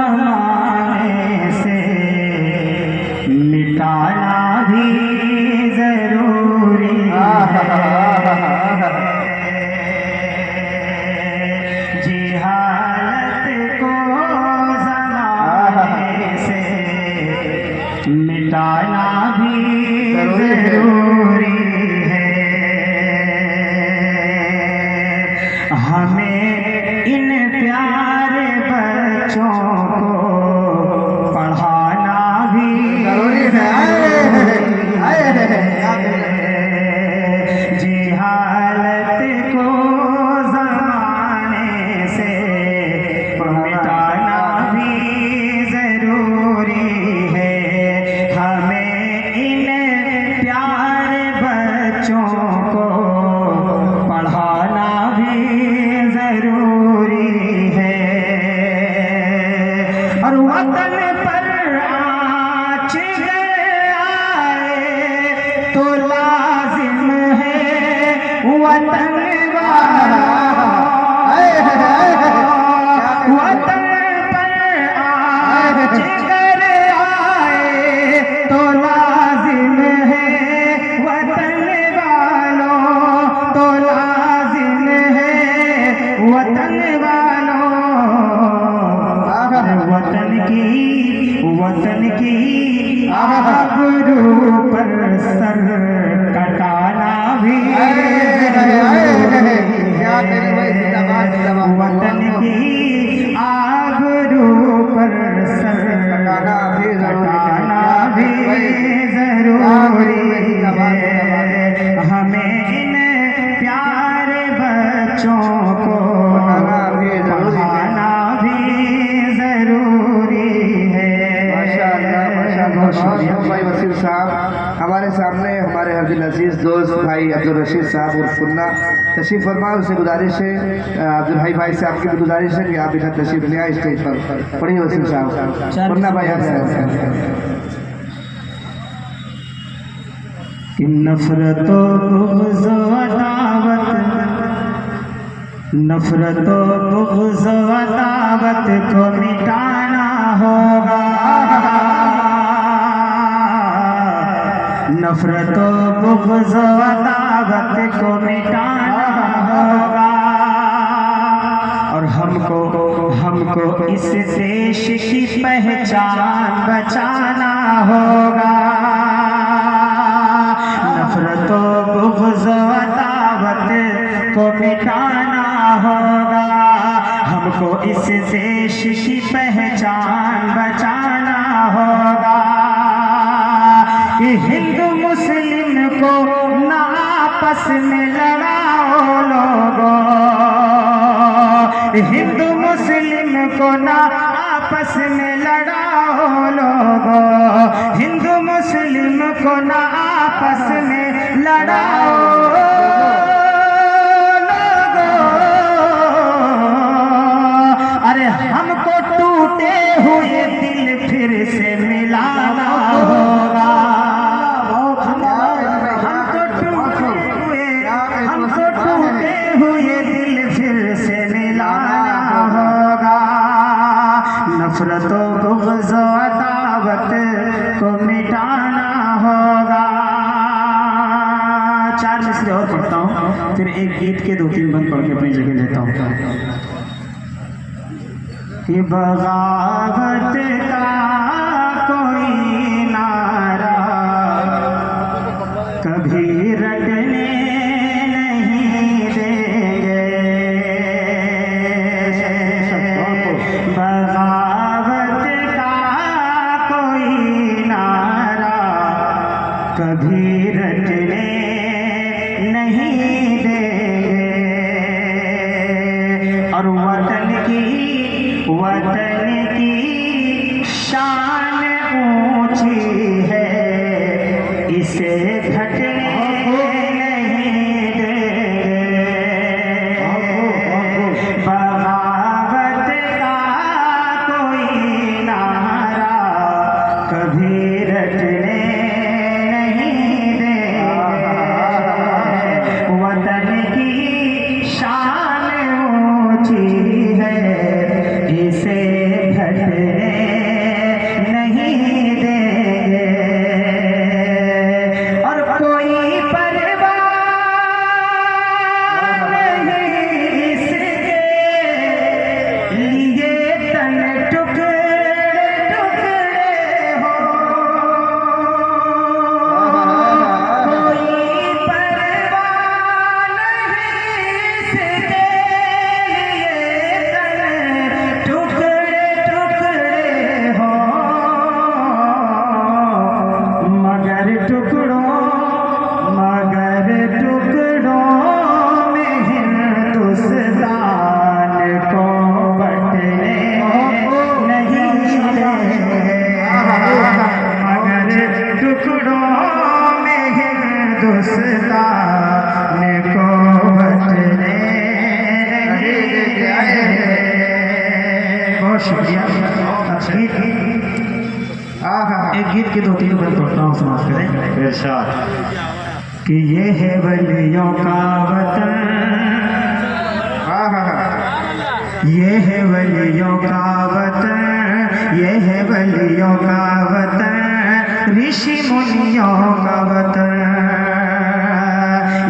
ज़माने से मिटाना भी ज़रूरी है। जी हालत को ज़माने से मिटाना भी ज़रूरी है। हमें इन प्यारे बच्चों को पढ़ाना भी ज़रूरी है। जी हालत को ज़माने से मिटाना भी ज़रूरी है। हमें इन प्यारे बच्चों को पढ़ाना भी ज़रूरी है। और वतन पर आँच आए तो लाजिम है वतन वतन पर आँच आए तो लाजिम है वतन वालों, तो लाजिम है वतन वालों। वतन की आबरू पर सर कटाना भी वतन की आबरू पर सर कटाना भी ज़रूरी है। हमें इन प्यारे बच्चों को पढ़ाना भी ज़रूरी है। भाई वसीम साहब हमारे सामने हमारे अब्दुल अजीज दोस्त भाई अब्दुल रशीद साहब और फुन्ना तशरीफ फरमा। उससे गुजारिश है अब्दुल भाई से आपकी भी गुजारिश है कि आप इधर तशरीफ ले आए स्टेज पर। पढ़िए वसीम साहब। फुन्ना भाई नफरतो बुग़्ज़ अदावत, नफरतो बुग़्ज़ अदावत को मिटाना होगा। नफरतो बुग़्ज़ अदावत को मिटाना होगा। और हमको इस देश की पहचान बचाना होगा। नफरतो बुग़्ज़ अदावत को मिटाना होगा। हमको इस देश की पहचान बचाना होगा। कि हिंदू मुस्लिम को ना आपस में लड़ाओ लोगों, हिंदू मुस्लिम को ना आपस में लड़ाओ लोगों, हिंदू मुस्लिम को ना आपस में लड़ाओ लोगों। अरे हमको टूटे हुए दिल फिर से मिलाना होगा। हमको टूटे हुए दिल फिर से मिलाना होगा। नफरतो बुग़्ज़ अदावत को मिटाना होगा। 4 मिसरे और पढ़ता हूँ, फिर एक गीत के 2-3 बंद पढ़ के अपनी जगह लेता हूँ। कि बगावत का कोई नारा कभी रटने नहीं देंगे। बगावत का कोई नारा कभी रटने नहीं देंगे। और वतन की शान ऊंची है, इसे घटने नहीं देंगे। बगावत का कोई नारा कभी रटने नहीं देंगे। वतन की शान ऊंची है, इसे घटने शुक्रिया। अच्छा एक गीत के 2-3 बंद पढ़ता हूँ, समाज करें। इरशाद। कि ये है वलियों का वतन, ये है वलियों का वतन, ये है वलियों का वतन, ऋषि मुनियों का वतन,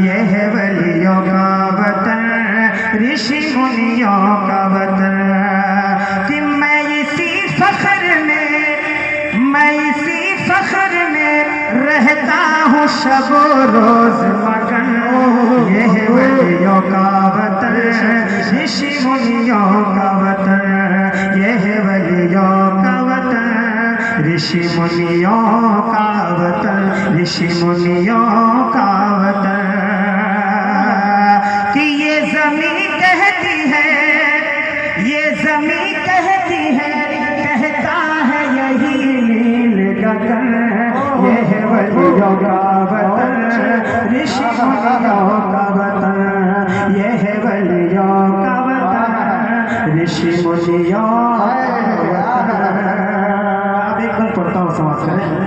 ये है वलियों का वतन, ऋषि मुनियों का वतन। कि मैं इसी फख्र में रहता हूँ शबो रोज मगन, ये है वलियों का वतन, ऋषि मुनियों का वतन, ये है वलियों का वतन, ऋषि मुनियों का वतन, ऋषि मुनियों का वतन। कि ये ज़मीं कहती है, ये ज़मीं कहती है, कहता है यही नील गगन, ये है वलियों का वतन, ऋषि मुनियों का वतन, ये है वलियों का वतन, ऋषि मुनियों का वतन। अब एक बार पढ़ता हूँ, समाज करें।